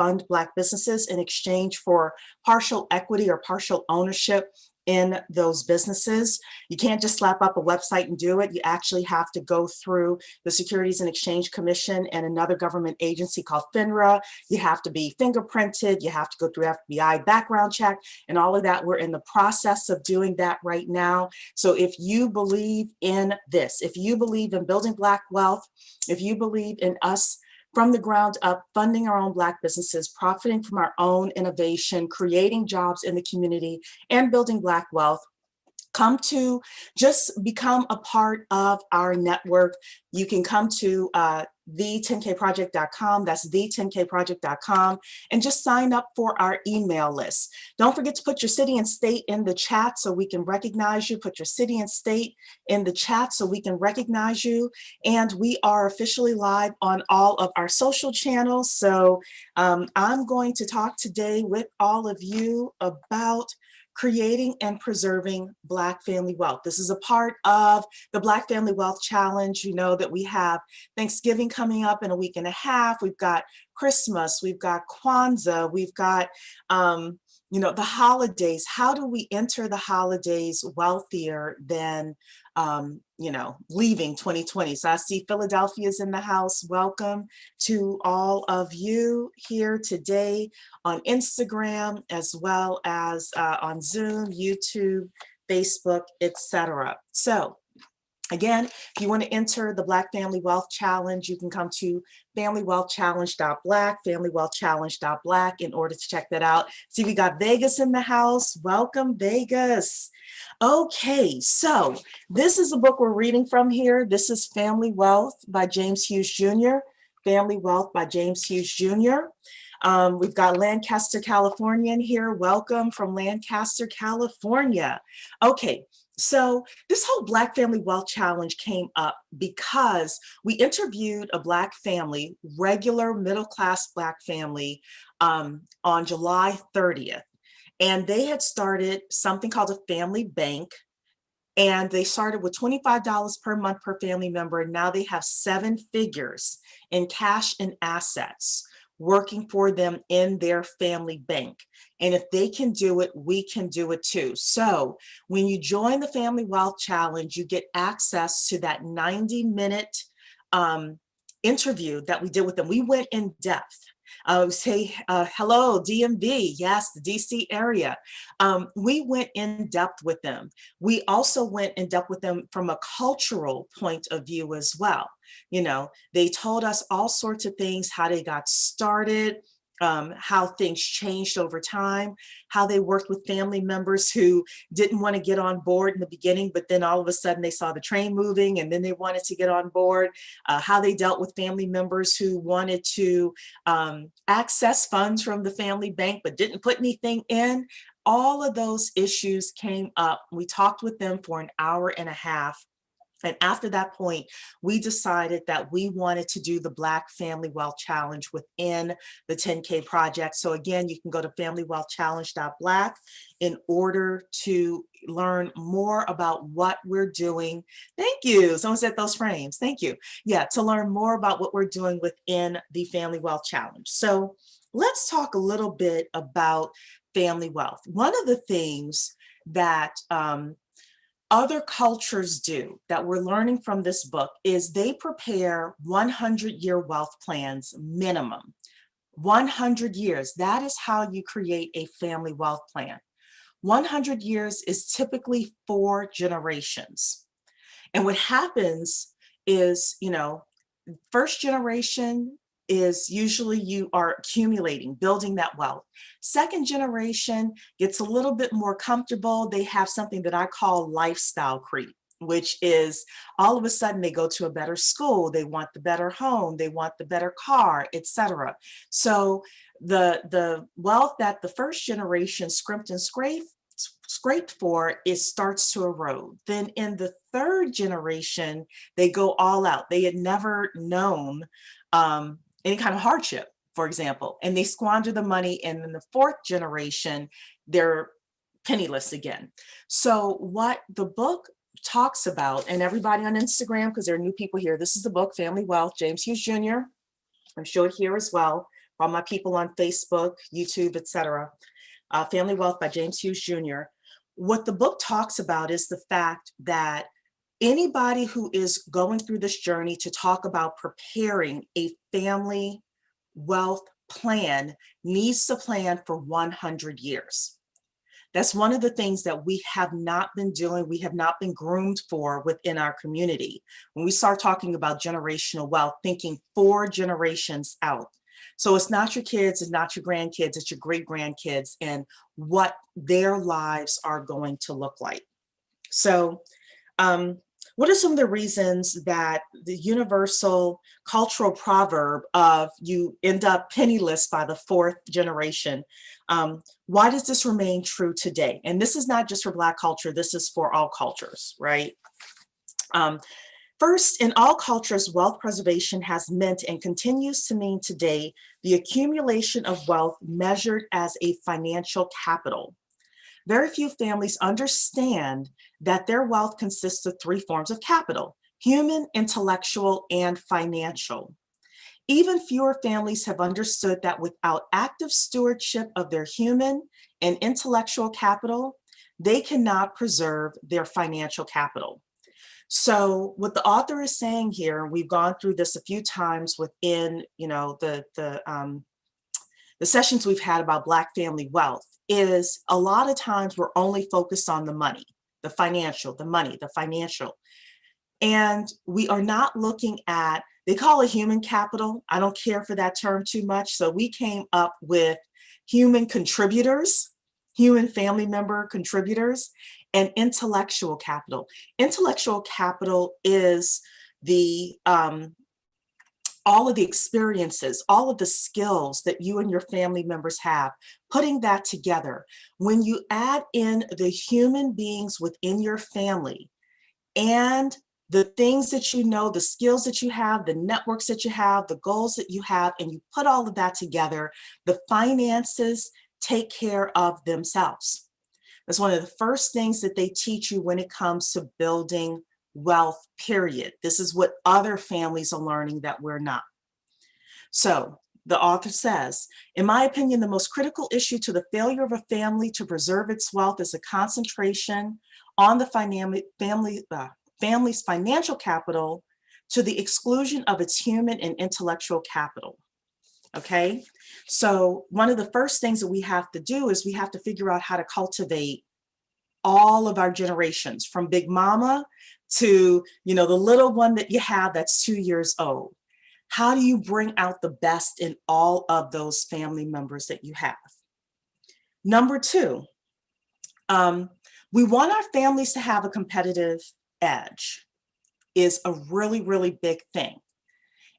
fund Black businesses in exchange for partial equity or partial ownership in those businesses. You can't just slap up a website and do it. You actually have to go through the Securities and Exchange Commission and another government agency called FINRA. You have to be fingerprinted. You have to go through FBI background check and all of that. We're in the process of doing that right now. So if you believe in this, if you believe in building Black wealth, if you believe in us from the ground up, funding our own Black businesses, profiting from our own innovation, creating jobs in the community, and building Black wealth, come to just become a part of our network. You can come to the10kproject.com, that's the10kproject.com, and just sign up for our email list. Don't forget to put your city and state in the chat so we can recognize you. Put your city and state in the chat so we can recognize you. And we are officially live on all of our social channels. So I'm going to talk today with all of you about creating and preserving Black family wealth. This is a part of the Black Family Wealth Challenge. You know that we have Thanksgiving coming up in a week and a half. We've got Christmas, we've got Kwanzaa, we've got the holidays. How do we enter the holidays wealthier than leaving 2020? So I see Philadelphia's in the house. Welcome to all of you here today on Instagram, as well as on Zoom, YouTube, Facebook, etc. So again, if you want to enter the Black Family Wealth Challenge, you can come to familywealthchallenge.black, familywealthchallenge.black in order to check that out. See, we got Vegas in the house. Welcome, Vegas. Okay, so this is the book we're reading from here. This is Family Wealth by James Hughes Jr. Family Wealth by James Hughes Jr. We've got Lancaster, California in here. Welcome from Lancaster, California. Okay. So this whole Black Family Wealth Challenge came up because we interviewed a Black family, regular middle-class Black family, on July 30th. And they had started something called a family bank. And they started with $25 per month per family member. And now they have 7 figures in cash and assets working for them in their family bank. And if they can do it, we can do it too. So when you join the Family Wealth Challenge, you get access to that 90-minute interview that we did with them. We went in depth. Say hello, DMV, yes, the DC area. We went in depth with them. We also went in depth with them from a cultural point of view as well. You know, they told us all sorts of things, how they got started, how things changed over time, how they worked with family members who didn't want to get on board in the beginning, but then all of a sudden they saw the train moving and then they wanted to get on board, how they dealt with family members who wanted to access funds from the family bank but didn't put anything in. All of those issues came up. We talked with them for an hour and a half. And after that point, we decided that we wanted to do the Black Family Wealth Challenge within the 10K Project. So again, you can go to familywealthchallenge.black in order to learn more about what we're doing. Thank you. Someone said those frames. Thank you. Yeah, to learn more about what we're doing within the Family Wealth Challenge. So let's talk a little bit about family wealth. One of the things that other cultures do that we're learning from this book is they prepare 100-year wealth plans minimum. 100 years, that is how you create a family wealth plan. 100 years is typically 4 generations. And what happens is, first generation is usually you are accumulating, building that wealth. Second generation gets a little bit more comfortable. They have something that I call lifestyle creep, which is all of a sudden they go to a better school, they want the better home, they want the better car, etc. So the wealth that the first generation scrimped and scraped for, it starts to erode. Then in the third generation, they go all out. They had never known any kind of hardship, for example, and they squander the money. And in the fourth generation, they're penniless again. So what the book talks about, and everybody on Instagram, because there are new people here, this is the book, Family Wealth, James Hughes Jr. I'm showing here as well. all my people on Facebook, YouTube, etc. Family Wealth by James Hughes Jr. What the book talks about is the fact that anybody who is going through this journey to talk about preparing a family wealth plan needs to plan for 100 years. That's one of the things that we have not been doing, we have not been groomed for within our community. When we start talking about generational wealth, thinking 4 generations out. So it's not your kids, it's not your grandkids, it's your great grandkids and what their lives are going to look like. So what are some of the reasons that the universal cultural proverb of you end up penniless by the 4th generation, why does this remain true today? And this is not just for Black culture, this is for all cultures, right? First, in all cultures, wealth preservation has meant and continues to mean today the accumulation of wealth measured as a financial capital. Very few families understand that their wealth consists of 3 forms of capital: human, intellectual, and financial. Even fewer families have understood that without active stewardship of their human and intellectual capital, they cannot preserve their financial capital. So what the author is saying here, and we've gone through this a few times within, the sessions we've had about Black family wealth, is a lot of times we're only focused on the money, the financial, the money, the financial. And we are not looking at, they call it human capital. I don't care for that term too much. So we came up with human contributors, human family member contributors, and intellectual capital. Intellectual capital is the all of the experiences, all of the skills that you and your family members have, putting that together. When you add in the human beings within your family and the things that you know, the skills that you have, the networks that you have, the goals that you have, and you put all of that together, the finances take care of themselves. That's one of the first things that they teach you when it comes to building wealth, period. This is what other families are learning that we're not. So the author says, in my opinion, the most critical issue to the failure of a family to preserve its wealth is a concentration on the family's financial capital to the exclusion of its human and intellectual capital. Okay, so one of the first things that we have to do is we have to figure out how to cultivate all of our generations, from Big Mama to, the little one that you have that's 2 years old. How do you bring out the best in all of those family members that you have? Number 2, we want our families to have a competitive edge, is a really, really big thing.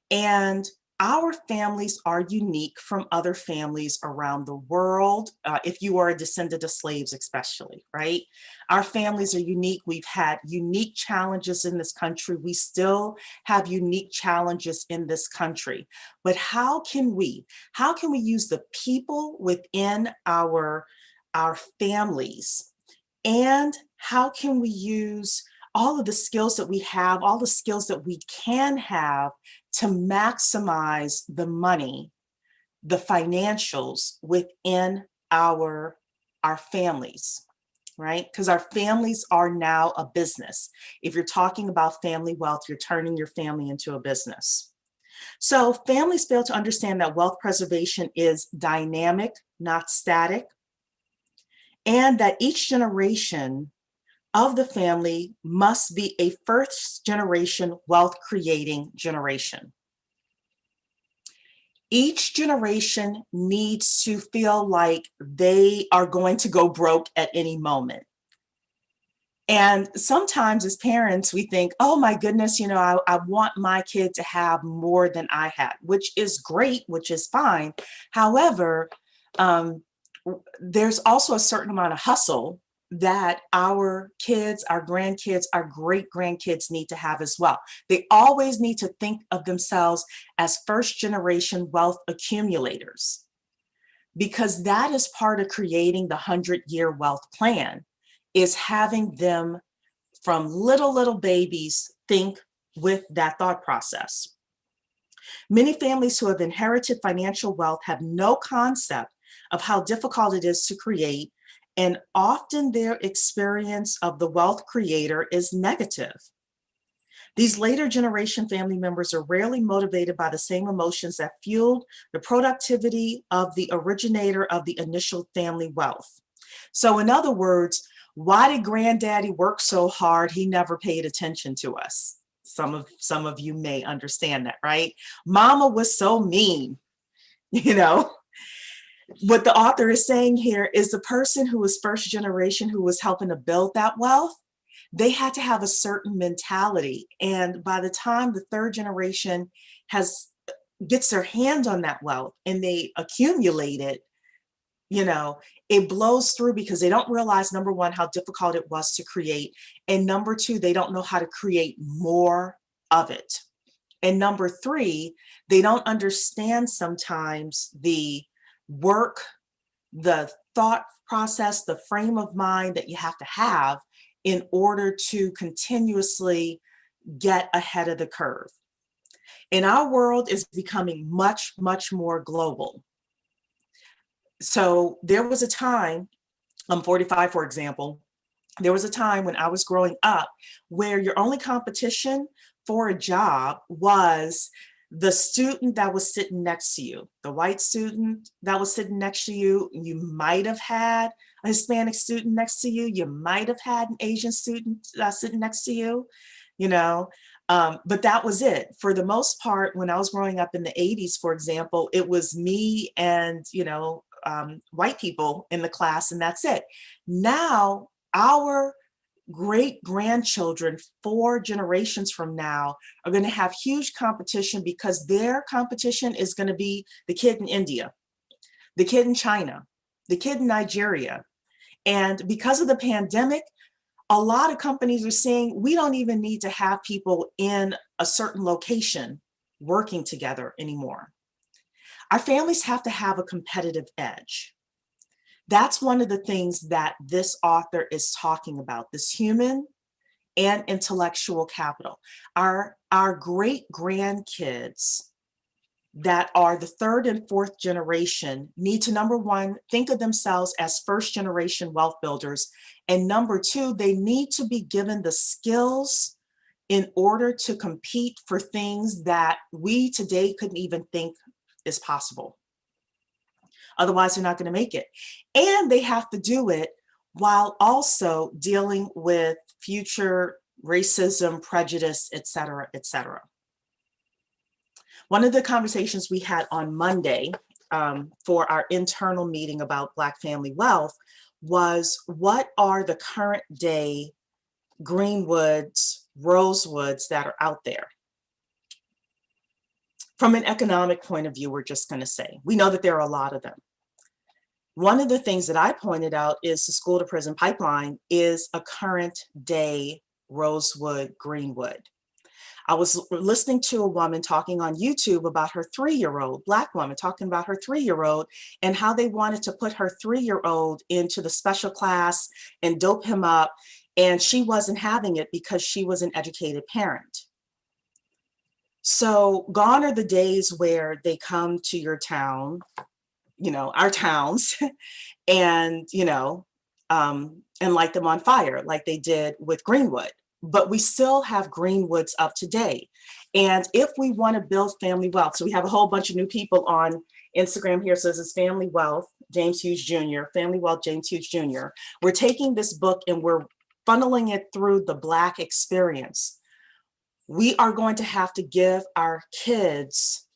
And our families are unique from other families around the world, if you are a descendant of slaves especially, right? Our families are unique. We've had unique challenges in this country. We still have unique challenges in this country. But how can we use the people within our families, and how can we use all of the skills that we have, all the skills that we can have to maximize the money, the financials within our families, right? Because our families are now a business. If you're talking about family wealth, you're turning your family into a business. So families fail to understand that wealth preservation is dynamic, not static, and that each generation of the family must be a first generation wealth creating generation. Each generation needs to feel like they are going to go broke at any moment. And sometimes as parents, we think, oh my goodness, I want my kid to have more than I had, which is great, which is fine. However, there's also a certain amount of hustle that our kids, our grandkids, our great-grandkids need to have as well. They always need to think of themselves as first-generation wealth accumulators, because that is part of creating the 100-year wealth plan, is having them from little babies think with that thought process. Many families who have inherited financial wealth have no concept of how difficult it is to create, and often their experience of the wealth creator is negative. These later generation family members are rarely motivated by the same emotions that fueled the productivity of the originator of the initial family wealth. So in other words, why did granddaddy work so hard? He never paid attention to us. Some of you may understand that, right? Mama was so mean, you know. What the author is saying here is the person who was first generation who was helping to build that wealth, they had to have a certain mentality. And by the time the third generation gets their hands on that wealth and they accumulate it, you know, it blows through because they don't realize, number one, how difficult it was to create. And number two, they don't know how to create more of it. And number three, they don't understand sometimes the work, the thought process, the frame of mind that you have to have in order to continuously get ahead of the curve. And our world is becoming much, much more global. So there was a time, I'm 45, for example, there was a time when I was growing up where your only competition for a job was the student that was sitting next to you, the white student that was sitting next to you. You might have had a Hispanic student next to you. You might have had an Asian student sitting next to you, you know, but that was it. For the most part, when I was growing up in the 80s, for example, it was me and, you know, white people in the class, and that's it. Now, our great grandchildren, 4 generations from now, are going to have huge competition because their competition is going to be the kid in India, the kid in China, the kid in Nigeria. And because of the pandemic, a lot of companies are saying we don't even need to have people in a certain location working together anymore. Our families have to have a competitive edge. That's one of the things that this author is talking about, this human and intellectual capital. Our great grandkids that are the third and fourth generation need to, number one, think of themselves as first generation wealth builders. And number two, they need to be given the skills in order to compete for things that we today couldn't even think is possible. Otherwise, they're not going to make it. And they have to do it while also dealing with future racism, prejudice, et cetera, et cetera. One of the conversations we had on Monday for our internal meeting about Black family wealth was, what are the current day Greenwoods, Rosewoods that are out there? From an economic point of view, we're just going to say, we know that there are a lot of them. One of the things that I pointed out is the school to prison pipeline is a current day Rosewood, Greenwood. I was listening to a woman talking on YouTube about her 3-year-old, Black woman talking about her 3-year-old and how they wanted to put her 3-year-old into the special class and dope him up. And she wasn't having it because she was an educated parent. So gone are the days where they come to your town, you know, our towns, and, you know, and light them on fire like they did with Greenwood. But we still have Greenwoods of today. And if we want to build family wealth, so we have a whole bunch of new people on Instagram here. So this is Family Wealth, James Hughes Jr., Family Wealth, James Hughes Jr. We're taking this book and we're funneling it through the Black experience. We are going to have to give our kids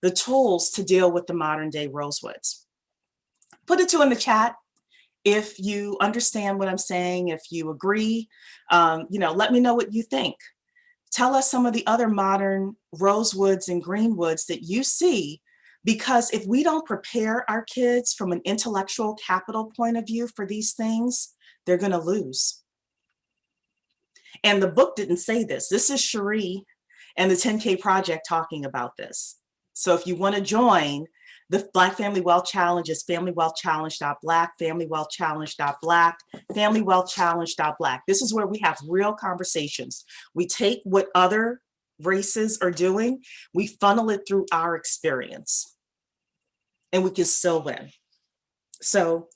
the tools to deal with the modern day Rosewoods. Put it 2 in the chat if you understand what I'm saying, if you agree. You know, let me know what you think. Tell us some of the other modern Rosewoods and Greenwoods that you see, because if we don't prepare our kids from an intellectual capital point of view for these things, they're going to lose. And the book didn't say this. This is Cherie and the 10K Project talking about this. So if you want to join, the Black Family Wealth Challenge is FamilyWealthChallenge.Black, FamilyWealthChallenge.Black, FamilyWealthChallenge.Black. This is where we have real conversations. We take what other races are doing, we funnel it through our experience and we can still win. So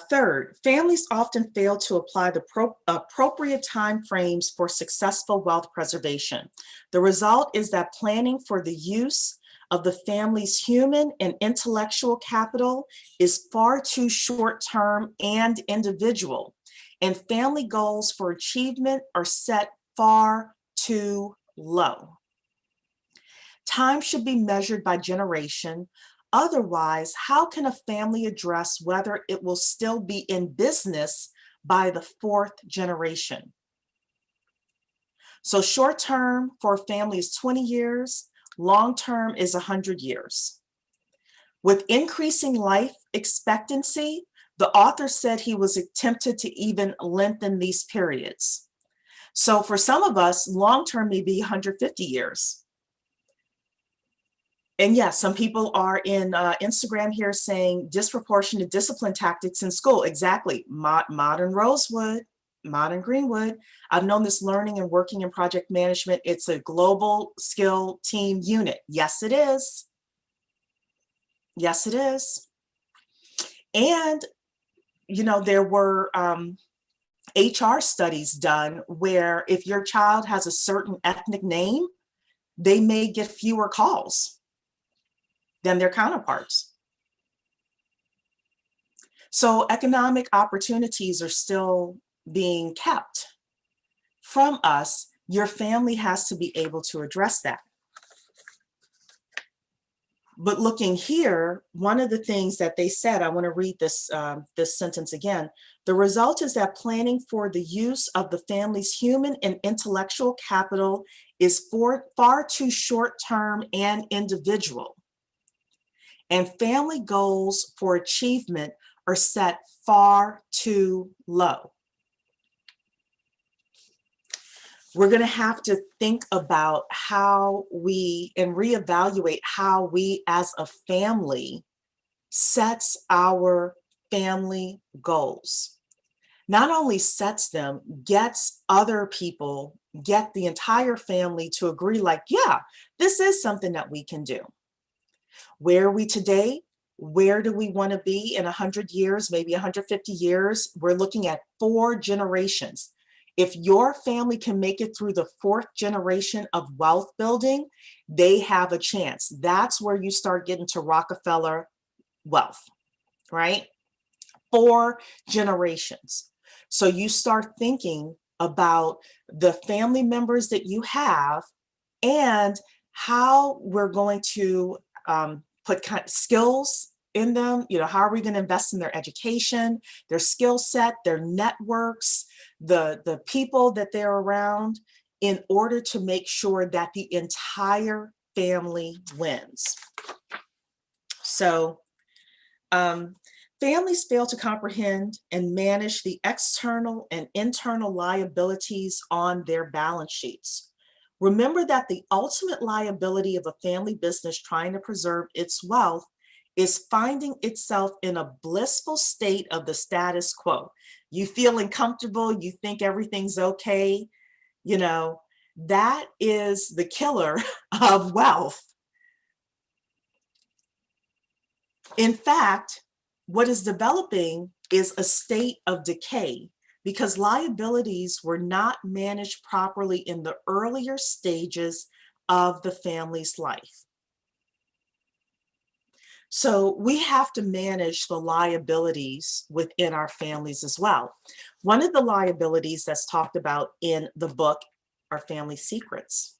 third, families often fail to apply the appropriate timeframes for successful wealth preservation. The result is that planning for the use of the family's human and intellectual capital is far too short-term and individual, and family goals for achievement are set far too low. Time should be measured by generation. Otherwise, how can a family address whether it will still be in business by the fourth generation? So short term for a family is 20 years, long term is 100 years. With increasing life expectancy, the author said he was tempted to even lengthen these periods. So for some of us, long term may be 150 years. And yes, some people are in Instagram here saying disproportionate discipline tactics in school. Exactly. Modern Rosewood, modern Greenwood. I've known this learning and working in project management. It's a global skill team unit. Yes, it is. Yes, it is. And, you know, there were HR studies done where if your child has a certain ethnic name, they may get fewer calls than their counterparts. So economic opportunities are still being kept from us. Your family has to be able to address that. But looking here, one of the things that they said, I want to read this, this sentence again. The result is that planning for the use of the family's human and intellectual capital is far too short-term and individual. And family goals for achievement are set far too low. We're going to have to think about how we and reevaluate how we as a family sets our family goals. Not only sets them, gets other people, get the entire family to agree like, yeah, this is something that we can do. Where are we today? Where do we want to be in 100 years, maybe 150 years? We're looking at 4 generations. If your family can make it through the 4th generation of wealth building, they have a chance. That's where you start getting to Rockefeller wealth, right? 4 generations. So you start thinking about the family members that you have and how we're going to put skills in them. You know, how are we going to invest in their education, their skill set, their networks, the people that they're around, in order to make sure that the entire family wins. So families fail to comprehend and manage the external and internal liabilities on their balance sheets. Remember that the ultimate liability of a family business trying to preserve its wealth is finding itself in a blissful state of the status quo. You feeling comfortable, you think everything's okay, you know, that is the killer of wealth. In fact, what is developing is a state of decay because liabilities were not managed properly in the earlier stages of the family's life. So we have to manage the liabilities within our families as well. One of the liabilities that's talked about in the book are family secrets.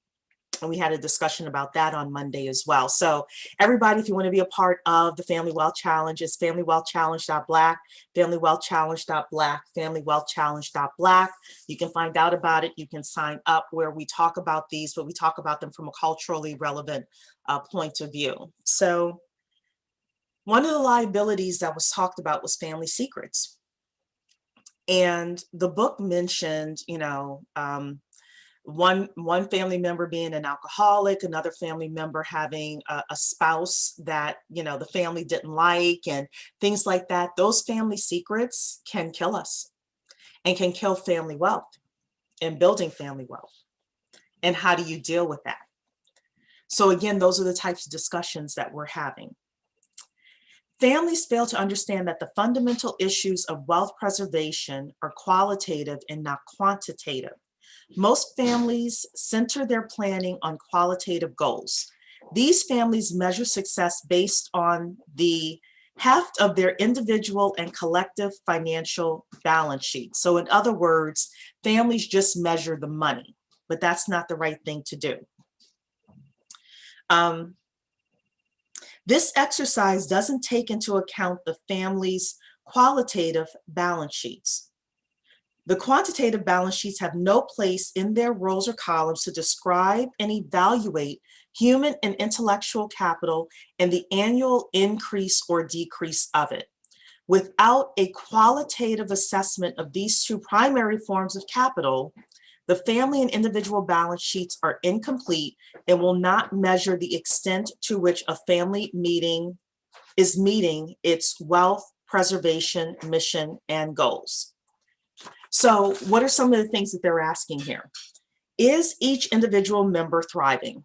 And we had a discussion about that on Monday as well. So everybody, if you want to be a part of the Family Wealth Challenge, it's familywealthchallenge.black, familywealthchallenge.black, familywealthchallenge.black. You can find out about it. You can sign up where we talk about these, but we talk about them from a culturally relevant point of view. So one of the liabilities that was talked about was family secrets. And the book mentioned, you know, one family member being an alcoholic, another family member having a spouse that, you know, the family didn't like, and things like that. Those family secrets can kill us and can kill family wealth and building family wealth. And how do you deal with that? So again, those are the types of discussions that we're having. Families fail to understand that the fundamental issues of wealth preservation are qualitative and not quantitative. Most families center their planning on qualitative goals. These families measure success based on the heft of their individual and collective financial balance sheet. So in other words, families just measure the money, but that's not the right thing to do. This exercise doesn't take into account the family's qualitative balance sheets. The quantitative balance sheets have no place in their rows or columns to describe and evaluate human and intellectual capital and the annual increase or decrease of it. Without a qualitative assessment of these two primary forms of capital, the family and individual balance sheets are incomplete and will not measure the extent to which a family is meeting its wealth preservation mission and goals. So what are some of the things that they're asking here? Is each individual member thriving?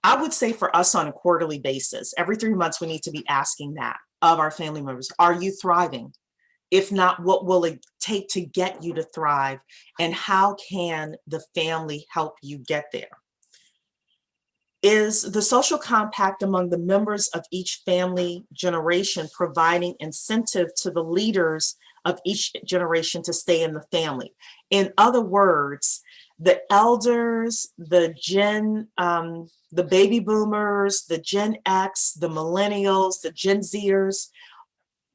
I would say for us on a quarterly basis, every 3 months, we need to be asking that of our family members. Are you thriving? If not, what will it take to get you to thrive? And how can the family help you get there? Is the social compact among the members of each family generation providing incentive to the leaders of each generation to stay in the family? In other words, the elders, the baby boomers, the Gen X, the millennials, the Gen Zers,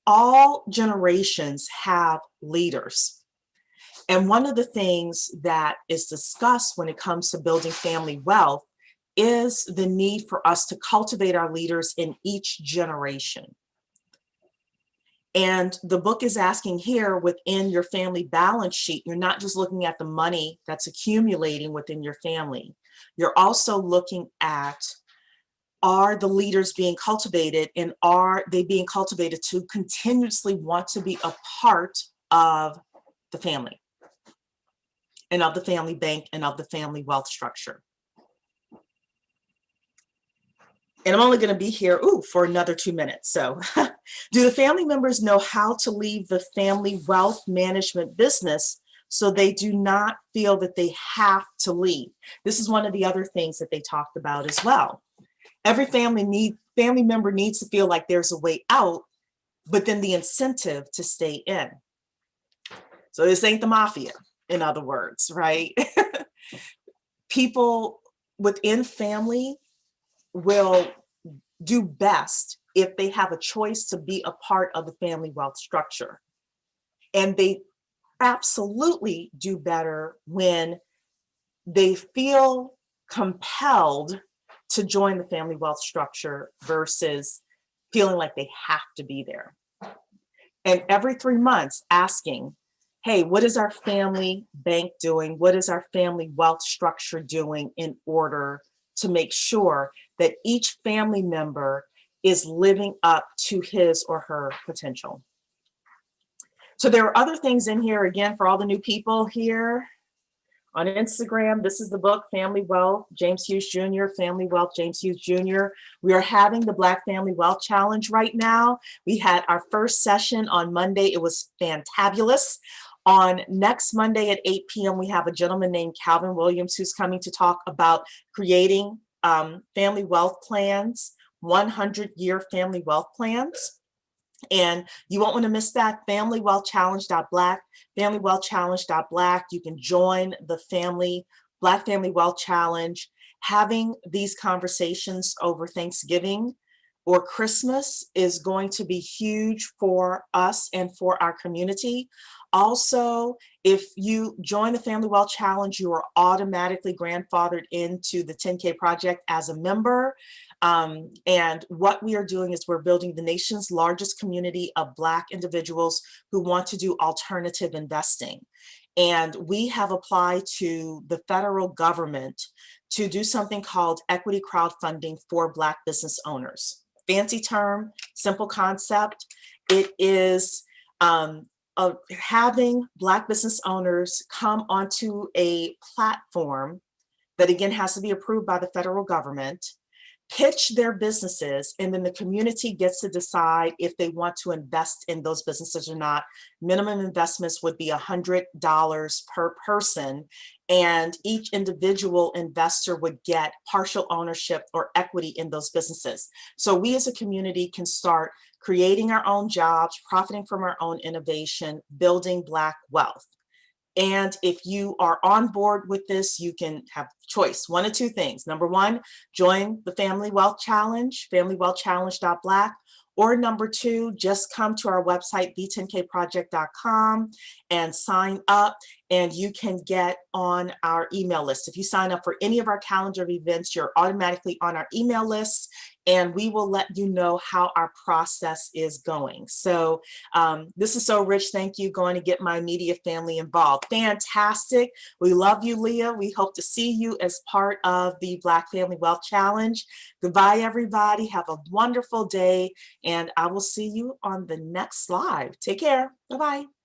all generations have leaders. And one of the things that is discussed when it comes to building family wealth is the need for us to cultivate our leaders in each generation. And the book is asking here, within your family balance sheet, you're not just looking at the money that's accumulating within your family. You're also looking at, are the leaders being cultivated, and are they being cultivated to continuously want to be a part of the family and of the family bank and of the family wealth structure? And I'm only going to be here for another 2 minutes. So do the family members know how to leave the family wealth management business so they do not feel that they have to leave? This is one of the other things that they talked about as well. Every family member needs to feel like there's a way out, but then the incentive to stay in. So this ain't the mafia, in other words, right? People within family will do best if they have a choice to be a part of the family wealth structure. And they absolutely do better when they feel compelled to join the family wealth structure versus feeling like they have to be there. And every 3 months asking, hey, what is our family bank doing? What is our family wealth structure doing in order to make sure that each family member is living up to his or her potential? So there are other things in here, again, for all the new people here on Instagram. This is the book, Family Wealth, James Hughes Jr., Family Wealth, James Hughes Jr. We are having the Black Family Wealth Challenge right now. We had our first session on Monday. It was fantabulous. On next Monday at 8 p.m., we have a gentleman named Calvin Williams who's coming to talk about creating family wealth plans, 100-year family wealth plans. And you won't want to miss that. FamilyWealthChallenge.black, FamilyWealthChallenge.black. You can join the Black Family Wealth Challenge. Having these conversations over Thanksgiving or Christmas is going to be huge for us and for our community. Also, if you join the Family Wealth Challenge, you are automatically grandfathered into the 10K Project as a member. And what we are doing is we're building the nation's largest community of Black individuals who want to do alternative investing. And we have applied to the federal government to do something called equity crowdfunding for Black business owners. Fancy term, simple concept. It is having Black business owners come onto a platform that again has to be approved by the federal government, pitch their businesses, and then the community gets to decide if they want to invest in those businesses or not. Minimum investments would be $100 per person, and each individual investor would get partial ownership or equity in those businesses. So we as a community can start creating our own jobs, profiting from our own innovation, building Black wealth. And if you are on board with this, you can have choice, one of two things. Number one, join the Family Wealth Challenge, familywealthchallenge.black, or number two, just come to our website, b10kproject.com, and sign up, and you can get on our email list. If you sign up for any of our calendar of events, you're automatically on our email list, and we will let you know how our process is going. So this is so rich. Thank you. Going to get my immediate family involved. Fantastic. We love you, Leah. We hope to see you as part of the Black Family Wealth Challenge. Goodbye, everybody. Have a wonderful day, and I will see you on the next live. Take care. Bye-bye.